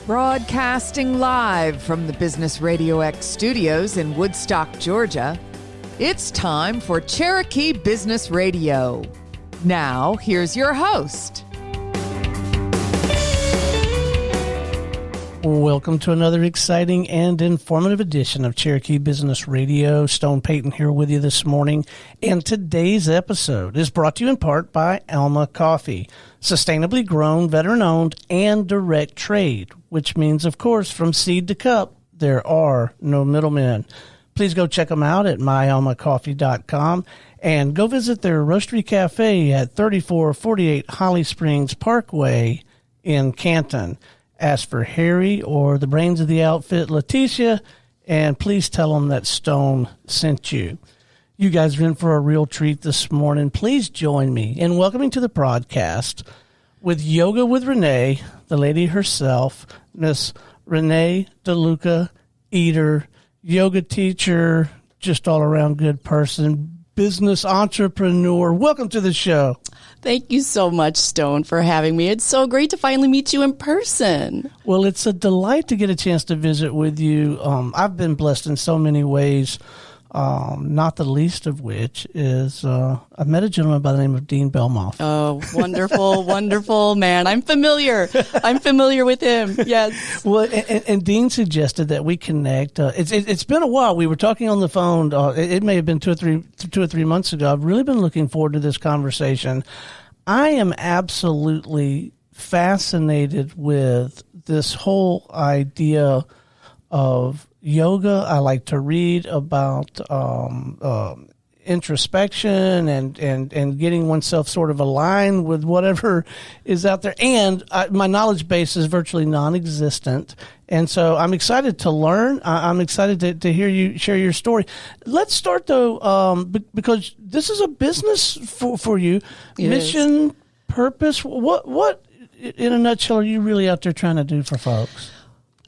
Broadcasting live from the Business RadioX studios in Woodstock, Georgia, it's time for Cherokee Business Radio. Now, here's your host. Welcome to another exciting and informative edition of Cherokee Business Radio. Stone Payton here with you this morning. And today's episode is brought to you in part by Alma Coffee, sustainably grown, veteran-owned, and direct trade, which means, of course, from seed to cup, there are no middlemen. Please go check them out at myalmacoffee.com and go visit their Roastery Cafe at 3448 Holly Springs Parkway in Canton. Ask for Harry or the brains of the outfit, Leticia, and please tell them that Stone sent you. You guys are in for a real treat this morning. Please join me in welcoming to the broadcast with Yoga with Rene, the lady herself, Miss Rene DeLuca Eder, yoga teacher, just all around good person, business entrepreneur. Welcome to the show. Thank you so much, Stone, for having me. It's so great to finally meet you in person. Well, it's a delight to get a chance to visit with you. I've been blessed in so many ways, not the least of which is I met a gentleman by the name of Dean Belmoff. Oh, wonderful, wonderful man. I'm familiar with him. Yes. Well, and Dean suggested that we connect. It's been a while. We were talking on the phone. It may have been two or three months ago. I've really been looking forward to this conversation. I am absolutely fascinated with this whole idea of yoga. I like to read about introspection and getting oneself sort of aligned with whatever is out there. And my knowledge base is virtually non-existent. And so I'm excited to learn. I'm excited to hear you share your story. Let's start, though, because this is a business for you. It Mission, is. Purpose. What, in a nutshell, are you really out there trying to do for folks?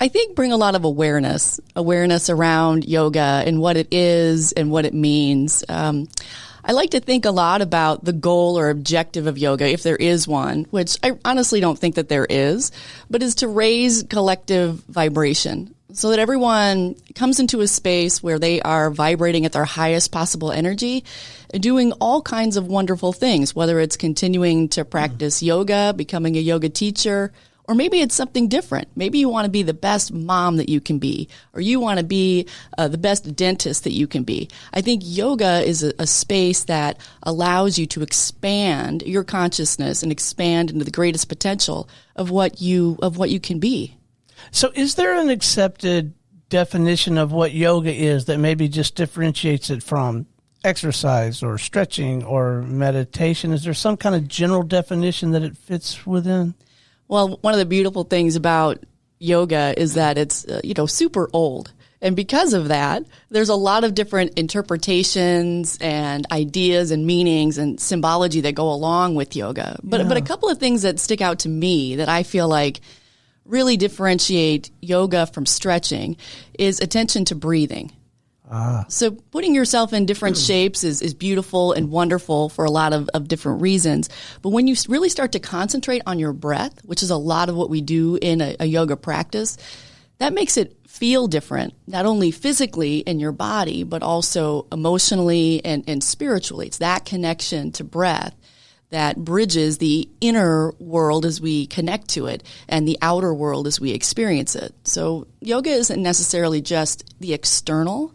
I think bring a lot of awareness around yoga and what it is and what it means. I like to think a lot about the goal or objective of yoga, if there is one, which I honestly don't think that there is, but is to raise collective vibration so that everyone comes into a space where they are vibrating at their highest possible energy, doing all kinds of wonderful things, whether it's continuing to practice yoga, becoming a yoga teacher, or maybe it's something different. Maybe you want to be the best mom that you can be, or you want to be the best dentist that you can be. I think yoga is a space that allows you to expand your consciousness and expand into the greatest potential of what you can be. So is there an accepted definition of what yoga is that maybe just differentiates it from exercise or stretching or meditation? Is there some kind of general definition that it fits within? Well, one of the beautiful things about yoga is that it's, super old. And because of that, there's a lot of different interpretations and ideas and meanings and symbology that go along with yoga. But a couple of things that stick out to me that I feel like really differentiate yoga from stretching is attention to breathing. So putting yourself in different shapes is beautiful and wonderful for a lot of different reasons. But when you really start to concentrate on your breath, which is a lot of what we do in a yoga practice, that makes it feel different, not only physically in your body, but also emotionally and spiritually. It's that connection to breath that bridges the inner world as we connect to it and the outer world as we experience it. So yoga isn't necessarily just the external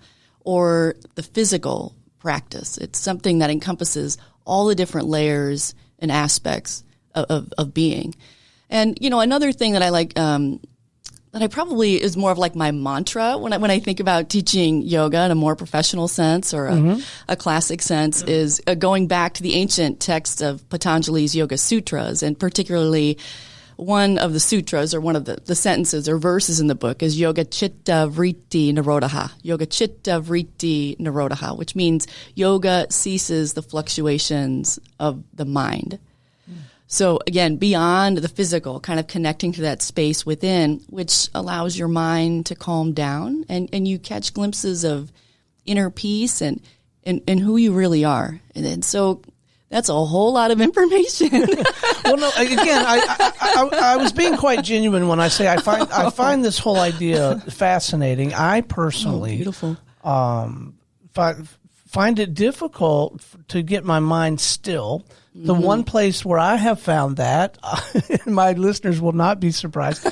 or the physical practice. It's something that encompasses all the different layers and aspects of being. And, another thing that I like, that I probably is more of like my mantra when I think about teaching yoga in a more professional sense or a classic sense is going back to the ancient texts of Patanjali's Yoga Sutras, and particularly one of the sutras or one of the sentences or verses in the book is Yoga Chitta Vritti Nirodha. Yoga Chitta Vritti Nirodha, which means yoga ceases the fluctuations of the mind. So again, beyond the physical, kind of connecting to that space within, which allows your mind to calm down and you catch glimpses of inner peace and who you really are. And so That's a whole lot of information. Well, no, again, I was being quite genuine when I say I find this whole idea fascinating. I personally beautiful. Find it difficult to get my mind still. The one place where I have found that, and my listeners will not be surprised,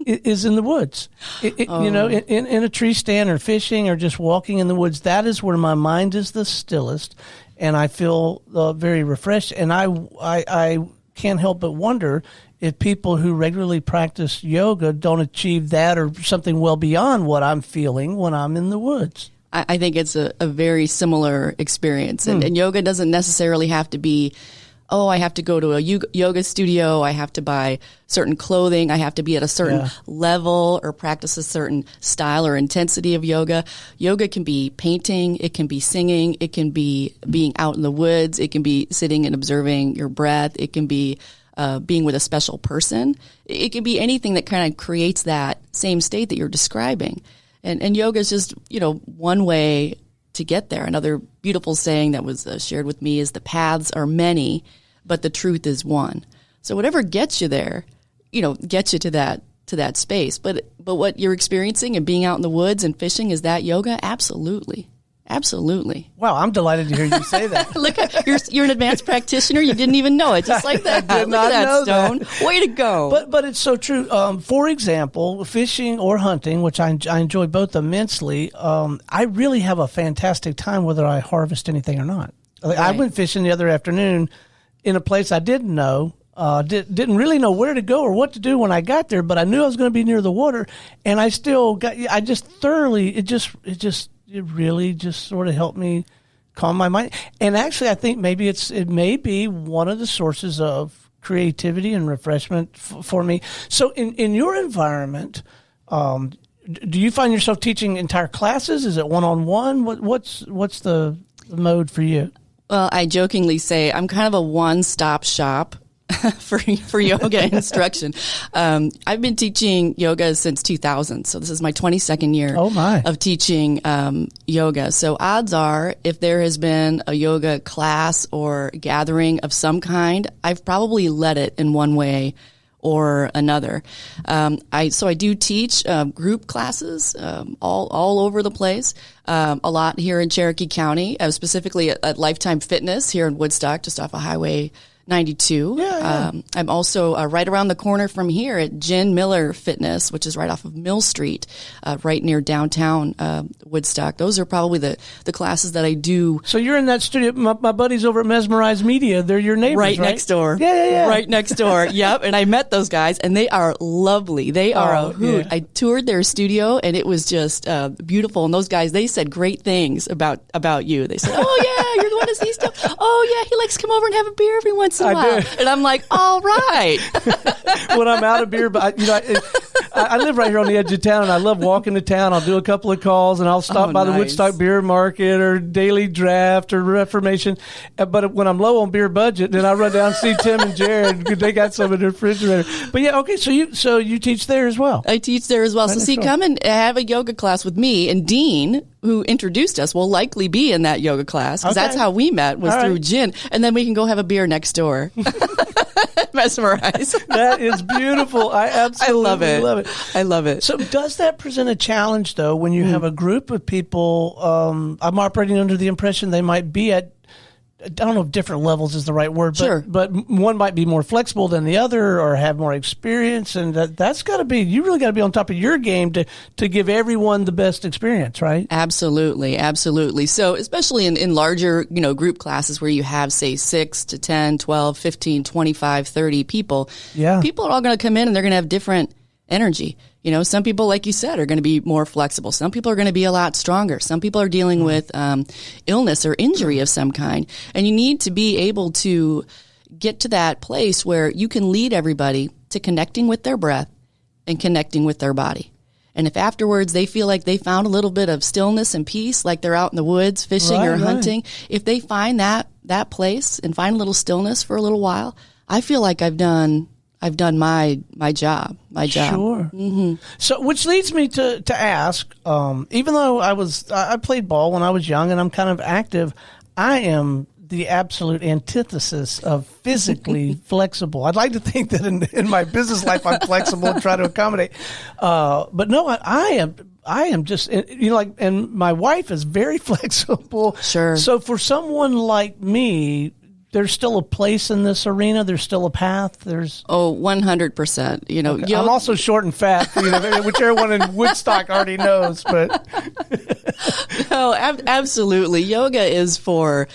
is in the woods. You know, in a tree stand or fishing or just walking in the woods. That is where my mind is the stillest, and I feel very refreshed. And I can't help but wonder if people who regularly practice yoga don't achieve that or something well beyond what I'm feeling when I'm in the woods. I think it's a very similar experience. And yoga doesn't necessarily have to be, I have to go to a yoga studio, I have to buy certain clothing, I have to be at a certain level or practice a certain style or intensity of yoga. Yoga can be painting, it can be singing, it can be being out in the woods, it can be sitting and observing your breath, it can be being with a special person. It can be anything that kind of creates that same state that you're describing. And yoga is just, one way to get there. Another beautiful saying that was shared with me is the paths are many, but the truth is one. So whatever gets you there, gets you to that space. But what you're experiencing and being out in the woods and fishing, is that yoga? Absolutely. Absolutely. Wow, I'm delighted to hear you say that. Look, you're an advanced practitioner. You didn't even know it. Just like that. I did not know Stone. that. Way to go. But it's so true. For example, fishing or hunting, which I enjoy both immensely, I really have a fantastic time whether I harvest anything or not. Right. I went fishing the other afternoon in a place I didn't know. Didn't really know where to go or what to do when I got there, but I knew I was going to be near the water, and I it really just sort of helped me calm my mind. And actually, I think maybe it may be one of the sources of creativity and refreshment for me. So in your environment, do you find yourself teaching entire classes? Is it one-on-one? What's the mode for you? Well, I jokingly say I'm kind of a one-stop shop for yoga instruction. I've been teaching yoga since 2000, so this is my 22nd year of teaching yoga. So odds are, if there has been a yoga class or gathering of some kind, I've probably led it in one way or another. I do teach group classes all over the place. A lot here in Cherokee County, specifically at Lifetime Fitness here in Woodstock, just off of Highway 92. I'm also right around the corner from here at Jen Miller Fitness, which is right off of Mill Street, right near downtown Woodstock. Those are probably the classes that I do. So you're in that studio. My buddies over at Mesmerize Media, they're your neighbors, right? Next door. Yeah. Right next door. Yep. And I met those guys, and they are lovely. They are a hoot. Yeah. I toured their studio, and it was just beautiful. And those guys, they said great things about you. They said, "Oh yeah, you're the one to see stuff. Oh yeah, he likes to come over and have a beer every once in a while." And I'm like, all right. When I'm out of beer, but I live right here on the edge of town, and I love walking to town. I'll do a couple of calls, and I'll stop by the Woodstock Beer Market or Daily Draft or Reformation. But when I'm low on beer budget, then I run down and see Tim and Jared because they got some in their refrigerator. But yeah, okay, so you teach there as well. I teach there as well. Right, so come and have a yoga class with me, and Dean, who introduced us, will likely be in that yoga class, because that's how we met, was through Jen. And then we can go have a beer next door. Mesmerize. That is beautiful. I absolutely love it. I love it. So does that present a challenge, though, when you have a group of people? I'm operating under the impression they might be at, I don't know if different levels is the right word, but one might be more flexible than the other or have more experience, and that's got to be, you really got to be on top of your game to give everyone the best experience, right? Absolutely. So especially in larger, group classes where you have, say, 6 to 10, 12, 15, 25, 30 people, people are all going to come in and they're going to have different energy. Some people, like you said, are going to be more flexible. Some people are going to be a lot stronger. Some people are dealing with illness or injury of some kind. And you need to be able to get to that place where you can lead everybody to connecting with their breath and connecting with their body. And if afterwards they feel like they found a little bit of stillness and peace, like they're out in the woods fishing or hunting, if they find that place and find a little stillness for a little while, I feel like I've done my job. Sure. Mm-hmm. So, which leads me to ask, even though I played ball when I was young and I'm kind of active, I am the absolute antithesis of physically flexible. I'd like to think that in my business life I'm flexible and try to accommodate. But no, I am just, and my wife is very flexible. Sure. So for someone like me, there's still a place in this arena. There's still a path. 100%. Okay. I'm also short and fat, which everyone in Woodstock already knows. But no, absolutely. Yoga is for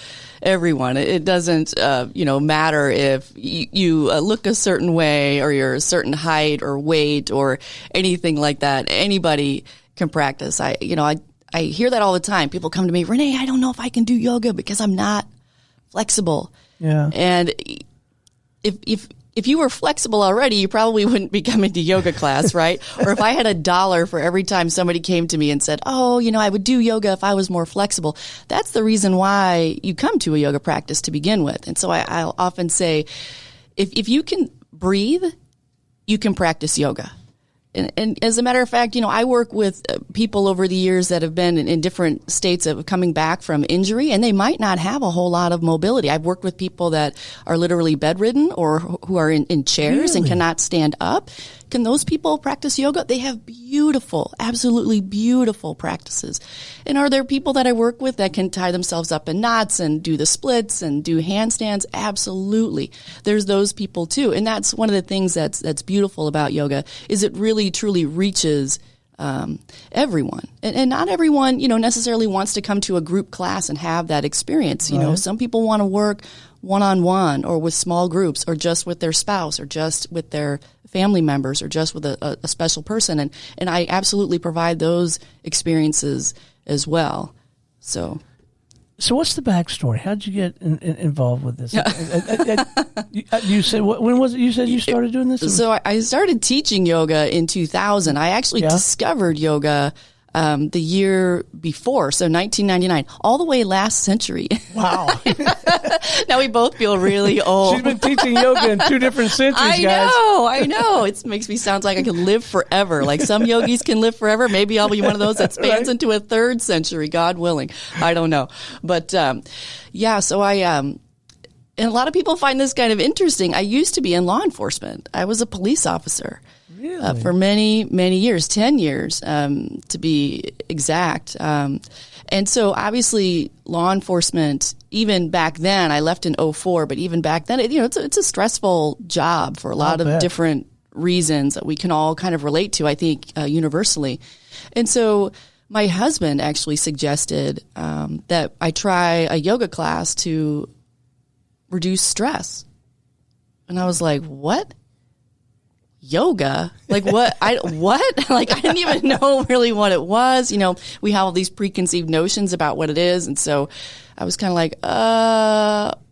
everyone. It doesn't, matter if you look a certain way or you're a certain height or weight or anything like that. Anybody can practice. I hear that all the time. People come to me, Rene, I don't know if I can do yoga because I'm not flexible. Yeah. And if you were flexible already, you probably wouldn't be coming to yoga class, right? Or if I had $1 for every time somebody came to me and said, oh, I would do yoga if I was more flexible. That's the reason why you come to a yoga practice to begin with. And so I'll often say, if you can breathe, you can practice yoga. And as a matter of fact, I work with people over the years that have been in different states of coming back from injury, and they might not have a whole lot of mobility. I've worked with people that are literally bedridden or who are in chairs and cannot stand up. Can those people practice yoga? They have beautiful, absolutely beautiful practices. And are there people that I work with that can tie themselves up in knots and do the splits and do handstands? Absolutely. There's those people too. And that's one of the things that's beautiful about yoga is it really truly reaches everyone. And not everyone, necessarily wants to come to a group class and have that experience. Right. Some people want to work one-on-one or with small groups or just with their spouse or just with their family members or just with a special person. And I absolutely provide those experiences as well. So what's the backstory? How did you get involved with this? You said, when was it? You said you started doing this? So I started teaching yoga in 2000. I actually discovered yoga the year before, so 1999, all the way last century. Wow. Now we both feel really old. She's been teaching yoga in 2 different centuries, guys. I know. It makes me sound like I can live forever. Like some yogis can live forever. Maybe I'll be one of those that spans into a 3rd century, God willing. I don't know. But, so I, and a lot of people find this kind of interesting. I used to be in law enforcement. I was a police officer. Really? For many, many years, 10 years, to be exact. And so obviously law enforcement, even back then, I left in 2004, but even back then, it's a stressful job for a lot of different reasons that we can all kind of relate to, I think, universally. And so my husband actually suggested that I try a yoga class to reduce stress. And I was like, what? Yoga? Like what? What? Like I didn't even know really what it was. We have all these preconceived notions about what it is. And so I was kind of like,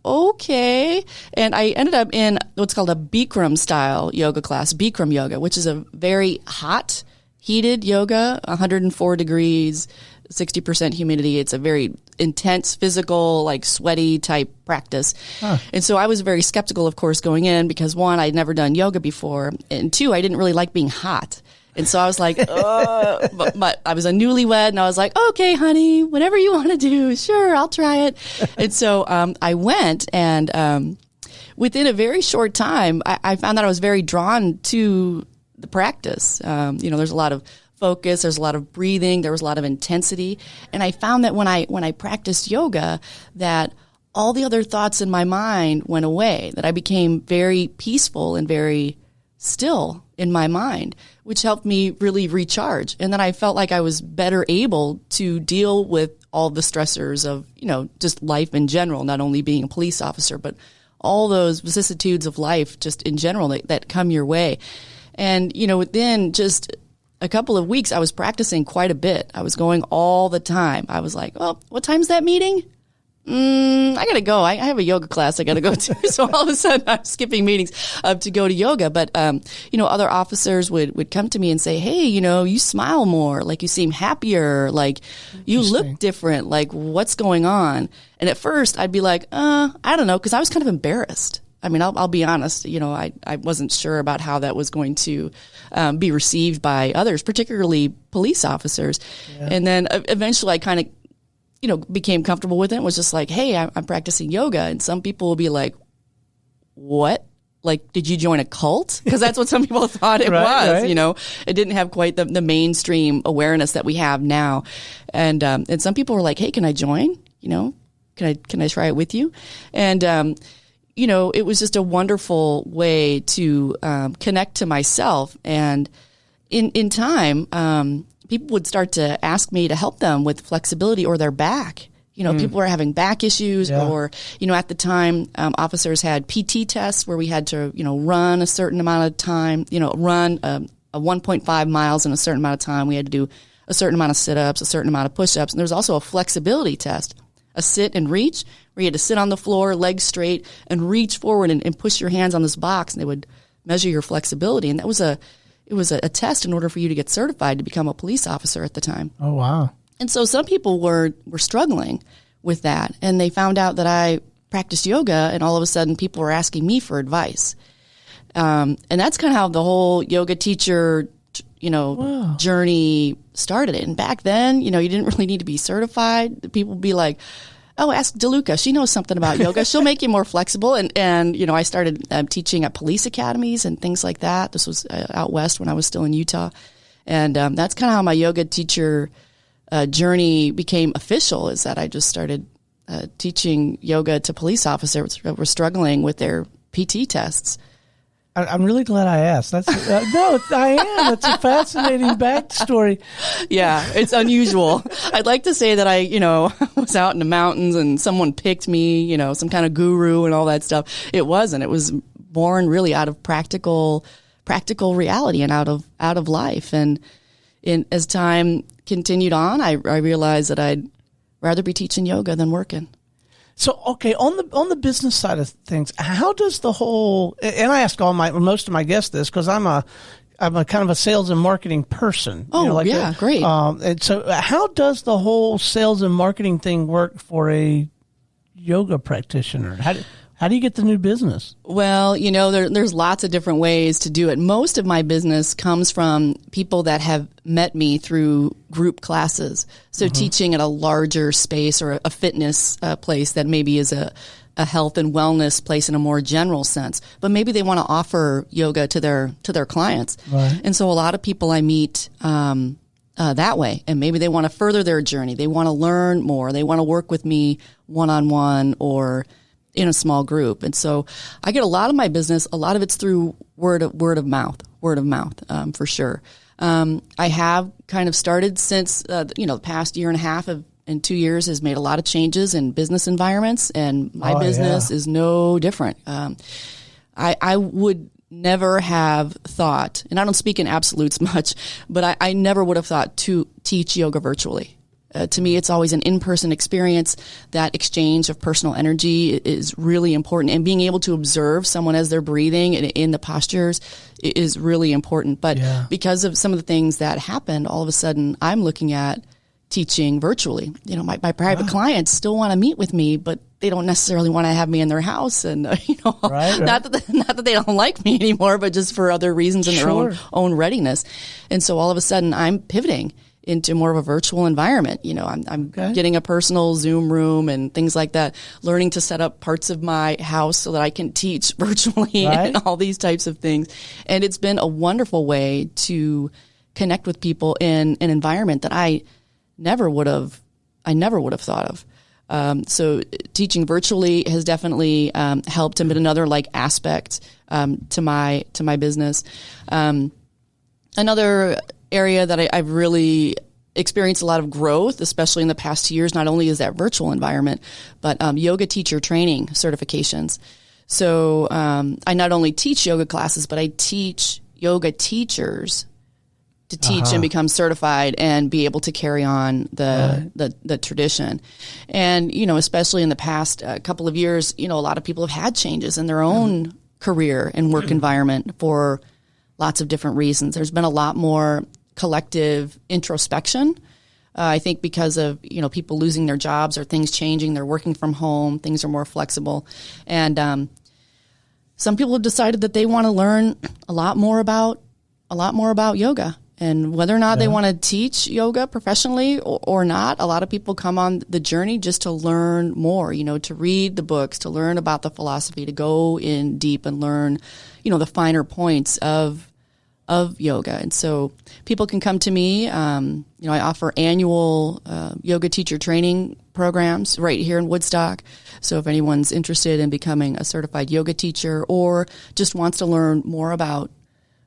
okay. And I ended up in what's called a Bikram style yoga class, Bikram yoga, which is a very hot, heated yoga, 104 degrees, 60% humidity. It's a very intense, physical, like sweaty type practice. Huh. And so I was very skeptical, of course, going in because 1, I'd never done yoga before. And 2, I didn't really like being hot. And so I was like, but I was a newlywed and I was like, okay, honey, whatever you want to do. Sure, I'll try it. And so I went and within a very short time, I found that I was very drawn to the practice. There's a lot of focus, there's a lot of breathing, there was a lot of intensity. And I found that when I practiced yoga, that all the other thoughts in my mind went away, that I became very peaceful and very still in my mind, which helped me really recharge. And then I felt like I was better able to deal with all the stressors of, just life in general, not only being a police officer, but all those vicissitudes of life just in general that come your way. And, within just a couple of weeks, I was practicing quite a bit. I was going all the time. I was like, well, what time's that meeting? I got to go. I have a yoga class I got to go to. So all of a sudden I'm skipping meetings to go to yoga. But, other officers would come to me and say, hey, you smile more, like you seem happier, like you look different, like what's going on? And at first I'd be like, I don't know, because I was kind of embarrassed. I mean, I'll be honest, I wasn't sure about how that was going to be received by others, particularly police officers. Yeah. And then eventually I kind of became comfortable with it and was just like, hey, I'm practicing yoga. And some people will be like, what? Like, did you join a cult? Because that's what some people thought it was, right. It didn't have quite the mainstream awareness that we have now. And some people were like, hey, can I join? Can I try it with you? And, it was just a wonderful way to connect to myself. And in time, people would start to ask me to help them with flexibility or their back. People were having back issues or, at the time, officers had PT tests where we had to, run a certain amount of time, run a 1.5 miles in a certain amount of time. We had to do a certain amount of sit-ups, a certain amount of push-ups. And there's also a flexibility test, a sit and reach, where you had to sit on the floor, legs straight, and reach forward and push your hands on this box, and they would measure your flexibility. And it was a test in order for you to get certified to become a police officer at the time. Oh, wow. And so some people were struggling with that, and they found out that I practiced yoga, and all of a sudden people were asking me for advice. And that's kind of how the whole yoga teacher, journey started. And back then, you didn't really need to be certified. People would be like, oh, ask DeLuca. She knows something about yoga. She'll make you more flexible. And I started teaching at police academies and things like that. This was out west when I was still in Utah. And that's kind of how my yoga teacher journey became official, is that I just started teaching yoga to police officers that were struggling with their PT tests. I'm really glad I asked. That's no, I am. That's a fascinating backstory. Yeah, it's unusual. I'd like to say that I, was out in the mountains and someone picked me, some kind of guru and all that stuff. It wasn't. It was born really out of practical reality and out of life. And as time continued on, I realized that I'd rather be teaching yoga than working. So, okay, on the business side of things, how does the whole, and I ask most of my guests this because I'm a kind of a sales and marketing person. Oh, great. And so how does the whole sales and marketing thing work for a yoga practitioner? How do you get the new business? Well, there's lots of different ways to do it. Most of my business comes from people that have met me through group classes. So teaching at a larger space or a fitness place that maybe is a health and wellness place in a more general sense. But maybe they want to offer yoga to their clients. Right. And so a lot of people I meet that way. And maybe they want to further their journey. They want to learn more. They want to work with me one-on-one or in a small group. And so I get a lot of my business, a lot of it's through word of mouth, for sure. I have kind of started since, the past year and a half and 2 years has made a lot of changes in business environments, and my business is no different. I would never have thought, and I don't speak in absolutes much, but I never would have thought to teach yoga virtually. To me, it's always an in-person experience. That exchange of personal energy is really important. And being able to observe someone as they're breathing and in the postures is really important. But because of some of the things that happened, all of a sudden, I'm looking at teaching virtually. My private clients still want to meet with me, but they don't necessarily want to have me in their house. And, right. not that they don't like me anymore, but just for other reasons in their own readiness. And so all of a sudden, I'm pivoting into more of a virtual environment. I'm getting a personal Zoom room and things like that, learning to set up parts of my house so that I can teach virtually and all these types of things. And it's been a wonderful way to connect with people in an environment that I never would have thought of. So teaching virtually has definitely helped and been another aspect to my business. Another area that I've really experienced a lot of growth, especially in the past 2 years, not only is that virtual environment, but yoga teacher training certifications. So I not only teach yoga classes, but I teach yoga teachers to teach and become certified and be able to carry on the tradition. And, especially in the past couple of years, a lot of people have had changes in their own career and work environment for lots of different reasons. There's been a lot more collective introspection. I think because of, people losing their jobs or things changing, they're working from home, things are more flexible. And some people have decided that they want to learn a lot more about yoga. And whether or not they want to teach yoga professionally or not, a lot of people come on the journey just to learn more, to read the books, to learn about the philosophy, to go in deep and learn, the finer points of yoga. And so people can come to me. I offer annual yoga teacher training programs right here in Woodstock. So if anyone's interested in becoming a certified yoga teacher or just wants to learn more about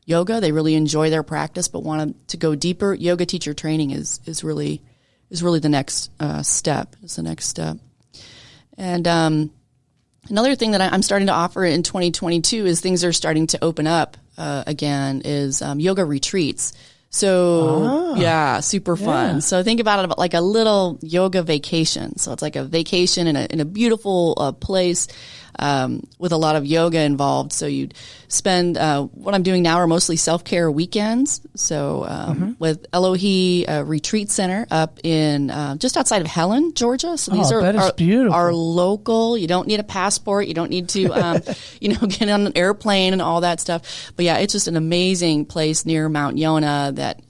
yoga, they really enjoy their practice but want to go deeper, yoga teacher training is really the next step. It's the next step. And another thing that I'm starting to offer in 2022 is things are starting to open up again is yoga retreats. So super fun. Yeah. So think about it like a little yoga vacation. So it's like a vacation in a beautiful place with a lot of yoga involved. So you'd spend what I'm doing now are mostly self-care weekends. So with Elohi Retreat Center up in just outside of Helen, Georgia. So these are local. You don't need a passport. You don't need to get on an airplane and all that stuff. But yeah, it's just an amazing place near Mount Yonah that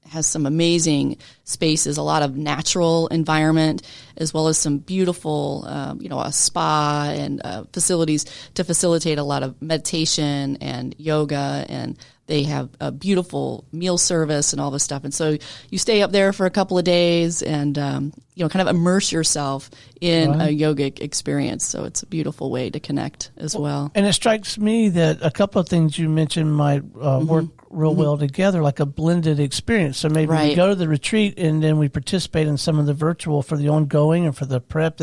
has some amazing spaces, a lot of natural environment, as well as some beautiful, a spa and facilities to facilitate a lot of meditation and yoga. And they have a beautiful meal service and all this stuff. And so you stay up there for a couple of days and, kind of immerse yourself in a yogic experience. So it's a beautiful way to connect as well. And it strikes me that a couple of things you mentioned might work real well together, like a blended experience. So maybe we go to the retreat and then we participate in some of the virtual for the ongoing and for the prep.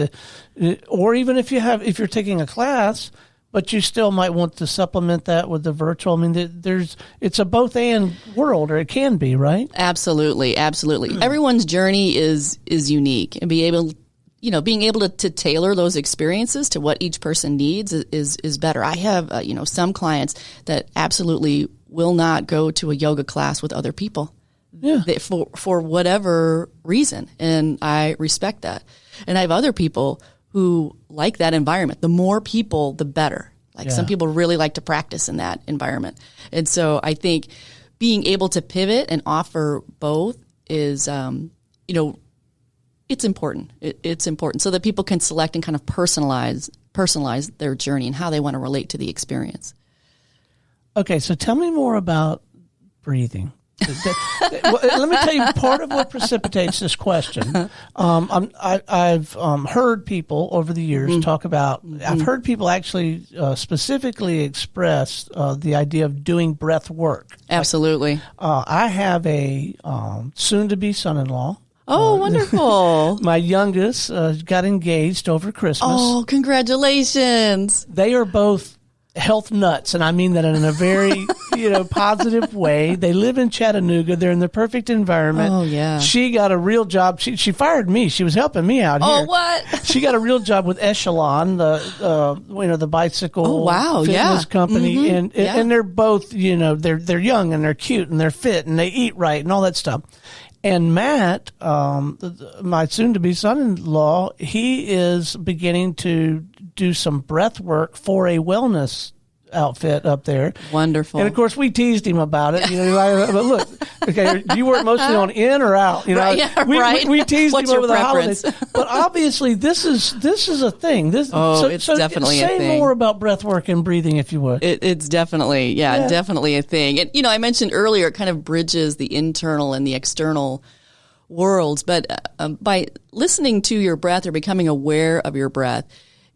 Or even if you're taking a class, but you still might want to supplement that with the virtual. I mean, it's a both and world, or it can be, right? Absolutely. Everyone's journey is unique, and being able to tailor those experiences to what each person needs is better. I have some clients that absolutely will not go to a yoga class with other people. Yeah. For whatever reason, and I respect that. And I have other people who like that environment. The more people, the better. Some people really like to practice in that environment. And so I think being able to pivot and offer both is, it's important. It's important so that people can select and kind of personalize their journey and how they want to relate to the experience. Okay, so tell me more about breathing. Let me tell you part of what precipitates this question. I've heard people over the years talk about, I've heard people actually specifically express the idea of doing breath work. Absolutely. I have a soon-to-be son-in-law. Oh, wonderful. My youngest got engaged over Christmas. Oh, congratulations. They are both health nuts, and I mean that in a very, positive way. They live in Chattanooga. They're in the perfect environment. Oh, yeah. She got a real job. She fired me. She was helping me out here. Oh, what? She got a real job with Echelon, the bicycle fitness company. And they're both, they're young and they're cute and they're fit and they eat right and all that stuff. And Matt, my soon-to-be son-in-law, he is beginning to do some breath work for a wellness outfit up there. Wonderful. And of course, we teased him about it. But look, okay, you work mostly on in or out. We teased him over the holidays. But obviously, this is a thing. It's definitely a thing. Say more about breath work and breathing, if you would. It's definitely, definitely a thing. And I mentioned earlier, it kind of bridges the internal and the external worlds. But by listening to your breath or becoming aware of your breath,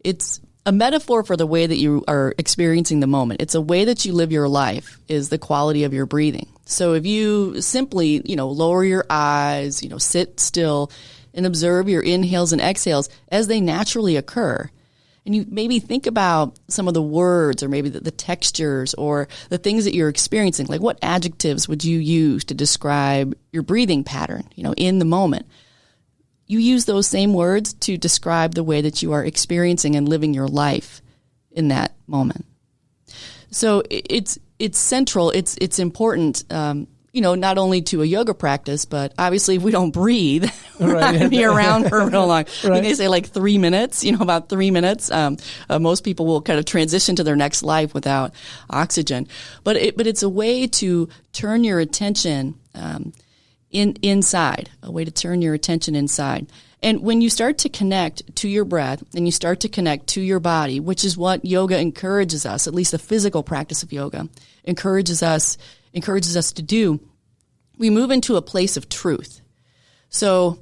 it's a metaphor for the way that you are experiencing the moment. It's a way that you live your life is the quality of your breathing. So if you simply, lower your eyes, sit still and observe your inhales and exhales as they naturally occur, and you maybe think about some of the words or maybe the textures or the things that you're experiencing, like what adjectives would you use to describe your breathing pattern, in the moment? You use those same words to describe the way that you are experiencing and living your life in that moment. So it's central. It's important. not only to a yoga practice, but obviously if we don't breathe, we're not going to be around for real long. Right. I think they say like 3 minutes, about 3 minutes. Most people will kind of transition to their next life without oxygen. But it's a way to turn your attention inside, a way to turn your attention inside. And when you start to connect to your breath and you start to connect to your body, which is what yoga encourages us, at least the physical practice of yoga encourages us to do, we move into a place of truth. So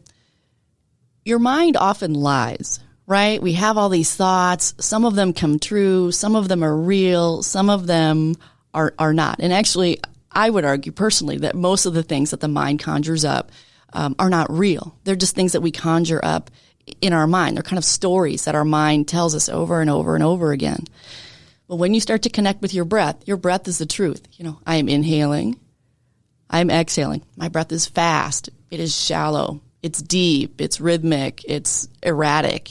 your mind often lies, right? We have all these thoughts. Some of them come true. Some of them are real. Some of them are not. And actually, I would argue personally that most of the things that the mind conjures up are not real. They're just things that we conjure up in our mind. They're kind of stories that our mind tells us over and over and over again. But when you start to connect with your breath is the truth. I am inhaling. I am exhaling. My breath is fast. It is shallow. It's deep. It's rhythmic. It's erratic.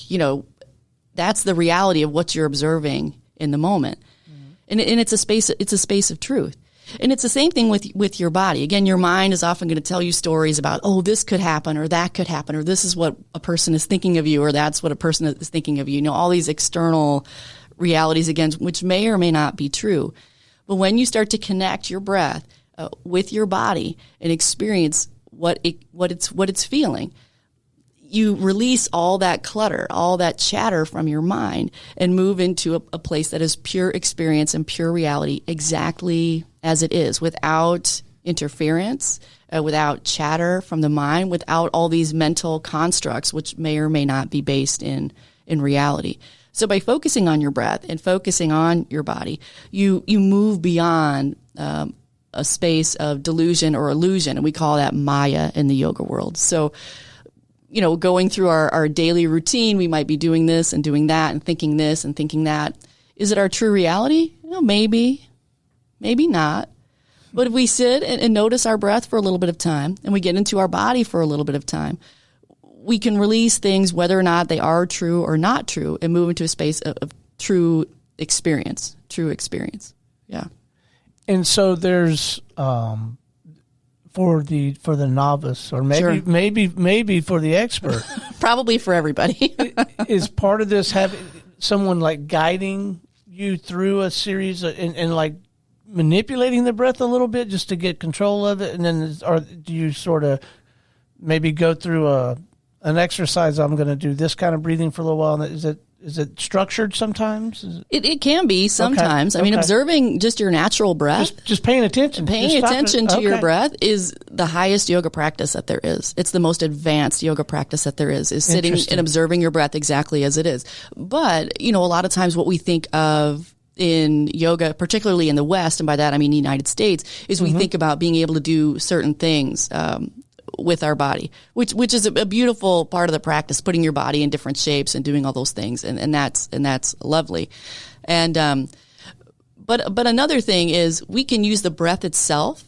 That's the reality of what you're observing in the moment. Mm-hmm. And it's a space of truth. And it's the same thing with your body. Again, your mind is often going to tell you stories about, this could happen or that could happen, or this is what a person is thinking of you, or that's what a person is thinking of you. All these external realities, again, which may or may not be true. But when you start to connect your breath with your body and experience what it's feeling, you release all that clutter, all that chatter from your mind, and move into a place that is pure experience and pure reality, exactly as it is, without interference, without chatter from the mind, without all these mental constructs, which may or may not be based in reality. So by focusing on your breath and focusing on your body, you move beyond a space of delusion or illusion, and we call that Maya in the yoga world. So, going through our daily routine, we might be doing this and doing that and thinking this and thinking that. Is it our true reality? Maybe not. But if we sit and notice our breath for a little bit of time, and we get into our body for a little bit of time, we can release things, whether or not they are true or not true, and move into a space of true experience. Yeah. And so there's, for the novice, or maybe for the expert, probably for everybody, is part of this having someone like guiding you through a series and like manipulating the breath a little bit just to get control of it, and then or do you sort of maybe go through an exercise? I'm going to do this kind of breathing for a little while. And is it structured sometimes? It can be sometimes. Okay. I mean, observing just your natural breath. Just paying attention. Paying attention to your breath is the highest yoga practice that there is. It's the most advanced yoga practice that there is sitting and observing your breath exactly as it is. But, a lot of times what we think of in yoga, particularly in the West, and by that I mean the United States, is we think about being able to do certain things with our body, which is a beautiful part of the practice, putting your body in different shapes and doing all those things, and that's lovely. And but another thing is we can use the breath itself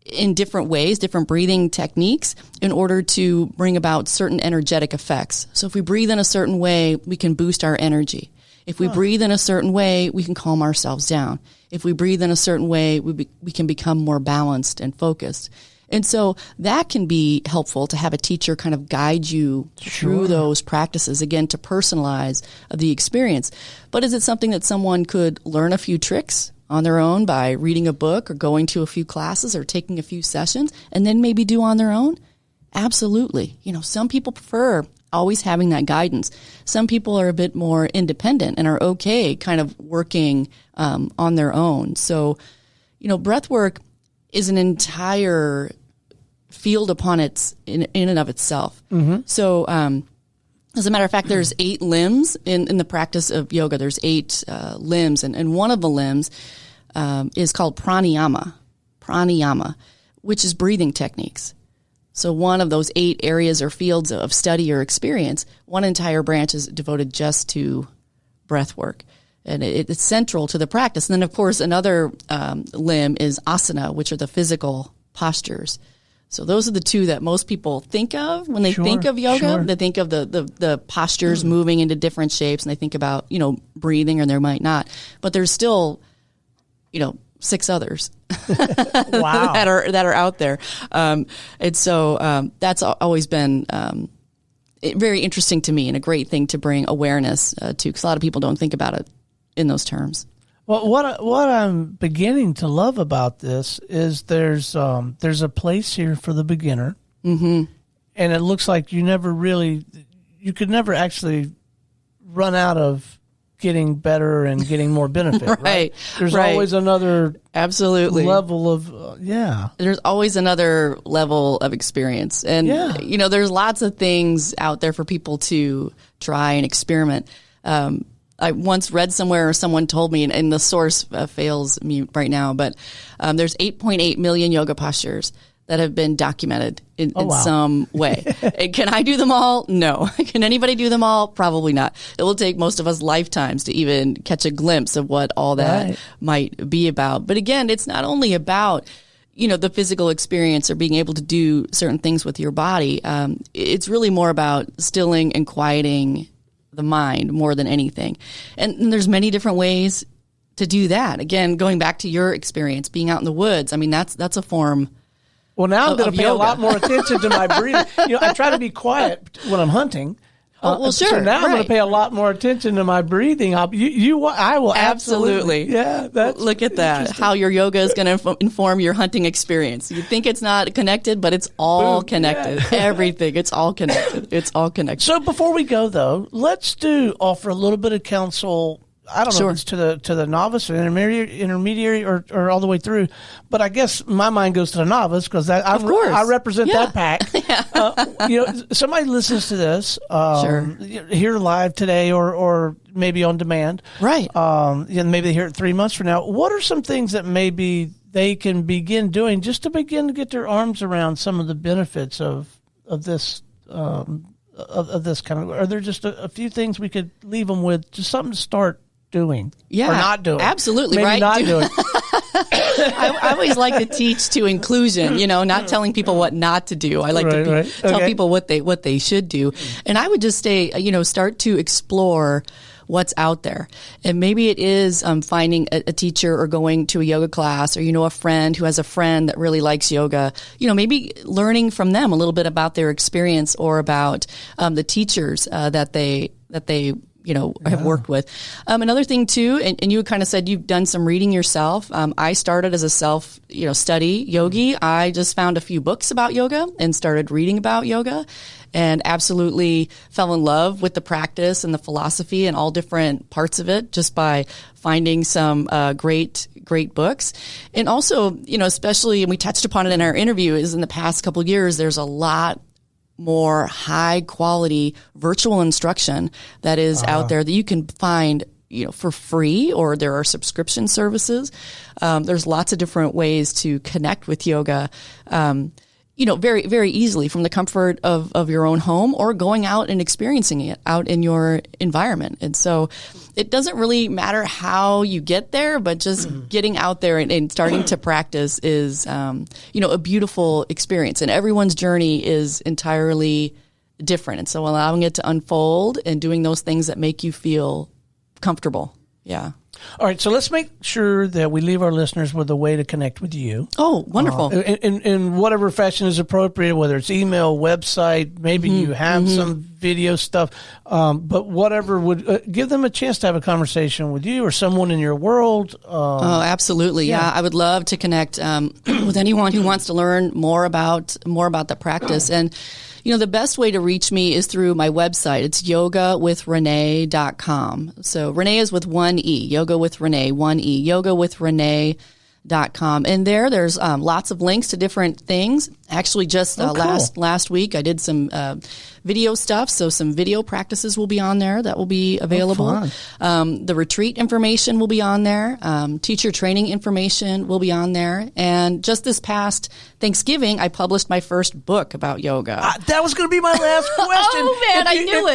in different ways, different breathing techniques, in order to bring about certain energetic effects. So if we breathe in a certain way, we can boost our energy. If we breathe in a certain way, we can calm ourselves down. If we breathe in a certain way, we can become more balanced and focused. And so that can be helpful to have a teacher kind of guide you through those practices, again, to personalize the experience. But is it something that someone could learn a few tricks on their own by reading a book or going to a few classes or taking a few sessions and then maybe do on their own? Absolutely. Some people prefer always having that guidance. Some people are a bit more independent and are okay kind of working on their own. So, breath work is an entire field upon in and of itself. Mm-hmm. So, as a matter of fact, there's 8 limbs in the practice of yoga. There's 8 limbs, and one of the limbs is called pranayama, which is breathing techniques. So one of those 8 areas or fields of study or experience, one entire branch is devoted just to breath work. And it's central to the practice. And then, of course, another limb is asana, which are the physical postures. So those are the 2 that most people think of when they think of yoga. Sure. They think of the postures moving into different shapes, and they think about, breathing, or there might not. But there's still, 6 others Wow. that are out there. And so that's always been very interesting to me and a great thing to bring awareness to, because a lot of people don't think about it in those terms. Well, what I'm beginning to love about this is there's a place here for the beginner, and it looks like you could never actually run out of getting better and getting more benefit. right. There's always another absolutely level of There's always another level of experience, and there's lots of things out there for people to try and experiment. I once read somewhere, or someone told me, and the source fails me right now, but there's 8.8 million yoga postures that have been documented in some way. And can I do them all? No. Can anybody do them all? Probably not. It will take most of us lifetimes to even catch a glimpse of what all that might be about. But again, it's not only about the physical experience or being able to do certain things with your body. It's really more about stilling and quieting the mind more than anything. And there's many different ways to do that. Again, going back to your experience, being out in the woods, I mean, that's a form. Well, now I'm going to pay a lot more attention to my breathing. I try to be quiet when I'm hunting. Sure. So now I'm going to pay a lot more attention to my breathing. I will absolutely. Yeah. Look at that. How your yoga is going to inform your hunting experience. You think it's not connected, but it's all connected. Yeah. Everything. It's all connected. It's all connected. So before we go though, let's offer a little bit of counsel. I don't know if it's to the novice or intermediary or all the way through, but I guess my mind goes to the novice because I represent that pack. Somebody listens to this here live today or maybe on demand, right? And maybe they hear it 3 months from now. What are some things that maybe they can begin doing just to begin to get their arms around some of the benefits of this? Of this kind of, are there just a few things we could leave them with, just something to start doing or not doing? Absolutely. Maybe right. Not doing. I always like to teach to inclusion, not telling people what not to do. I like to tell people what they should do. And I would just say, start to explore what's out there. And maybe it is finding a teacher or going to a yoga class, or, a friend who has a friend that really likes yoga, maybe learning from them a little bit about their experience or about the teachers that they have worked with. Another thing too, and you kind of said you've done some reading yourself. I started as a self, study yogi. I just found a few books about yoga and started reading about yoga, and absolutely fell in love with the practice and the philosophy and all different parts of it just by finding some great books. And also, especially, and we touched upon it in our interview, is in the past couple of years, there's a lot more high quality virtual instruction that is out there that you can find, for free, or there are subscription services. There's lots of different ways to connect with yoga, very, very easily from the comfort of your own home or going out and experiencing it out in your environment. And so it doesn't really matter how you get there, but just getting out there and starting to practice is, a beautiful experience. And everyone's journey is entirely different. And so allowing it to unfold and doing those things that make you feel comfortable. Yeah. All right, so let's make sure that we leave our listeners with a way to connect with you. Oh, wonderful. In whatever fashion is appropriate, whether it's email, website, maybe you have some video stuff, but whatever would give them a chance to have a conversation with you or someone in your world. Absolutely. Yeah, I would love to connect with anyone who wants to learn more about the practice. And the best way to reach me is through my website. It's yogawithrene.com. So Rene is with one E, Yoga with Rene, one E, yogawithrene.com. And there's lots of links to different things. Actually, just last week, I did some video stuff. So some video practices will be on there that will be available. The retreat information will be on there. Teacher training information will be on there. And just this past Thanksgiving, I published my first book about yoga. That was going to be my last question. Oh, man, I knew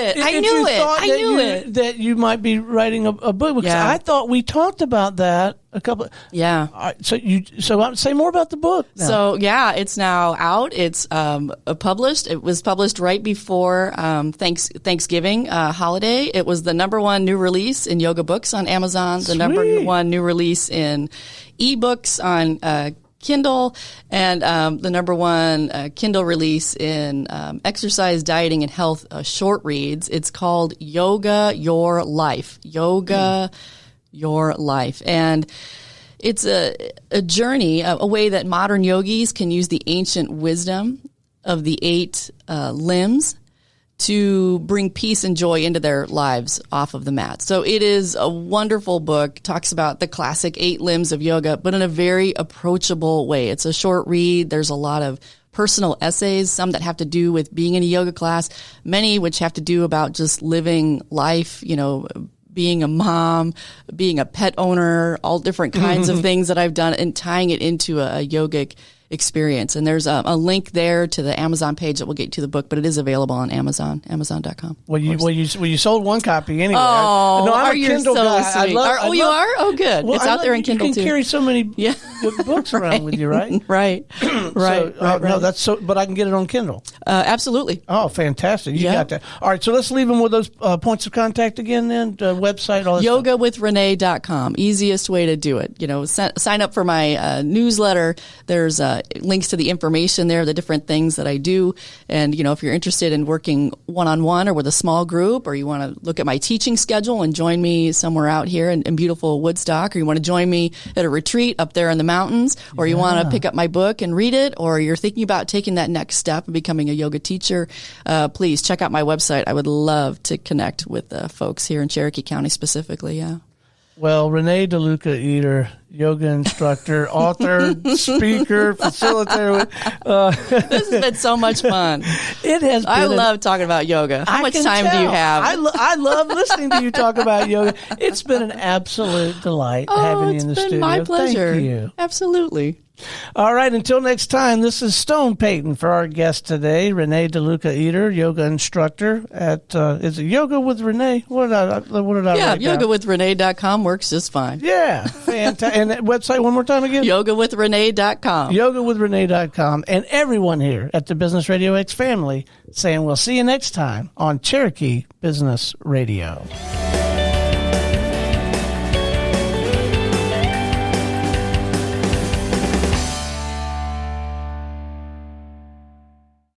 it. That you might be writing a book. Because I thought we talked about that A couple. Yeah. All right, so say more about the book now. So yeah, it's now out. It's published. It was published right before Thanksgiving holiday. It was the #1 new release in yoga books on Amazon. The #1 new release in ebooks on Kindle, and the #1 Kindle release in exercise, dieting, and health short reads. It's called Yoga Your Life. Yoga Your Life. And it's a journey, a way that modern yogis can use the ancient wisdom of the 8 limbs to bring peace and joy into their lives off of the mat. So it is a wonderful book. Talks about the classic 8 limbs of yoga, but in a very approachable way. It's a short read. There's a lot of personal essays, some that have to do with being in a yoga class, many which have to do about just living life, being a mom, being a pet owner, all different kinds of things that I've done, and tying it into a yogic experience. And there's a link there to the Amazon page that will get you to the book, but it is available on Amazon, Amazon.com. Well, you sold one copy anyway. Oh, no, I'm a you Kindle so guy. sweet. You are? Oh, good. Well, it's out there in Kindle too. You can carry so many books around with you, right? Right. Right. No, that's so. But I can get it on Kindle. Absolutely. Oh, fantastic! You got that. All right, so let's leave them with those points of contact again. Then website, all that YogaWithRene.com. Easiest way to do it. Sign up for my newsletter. There's links to the information there, the different things that I do. And, if you're interested in working one-on-one or with a small group, or you want to look at my teaching schedule and join me somewhere out here in beautiful Woodstock, or you want to join me at a retreat up there in the mountains, or you want to pick up my book and read it, or you're thinking about taking that next step and becoming a yoga teacher, please check out my website. I would love to connect with folks here in Cherokee County specifically. Yeah. Well, Rene DeLuca Eder, yoga instructor, author, speaker, facilitator. This has been so much fun. It has been. I love talking about yoga. How much time do you have? I love listening to you talk about yoga. It's been an absolute delight having you in the studio. It's been my pleasure. Thank you. Absolutely. All right, until next time, this is Stone Payton for our guest today, Rene DeLuca Eder, yoga instructor at, is it Yoga with Rene? What did I write down? YogaWithRene.com works just fine. Yeah, fantastic. And that website one more time again? YogaWithRene.com. YogaWithRene.com. And everyone here at the Business Radio X family saying we'll see you next time on Cherokee Business Radio.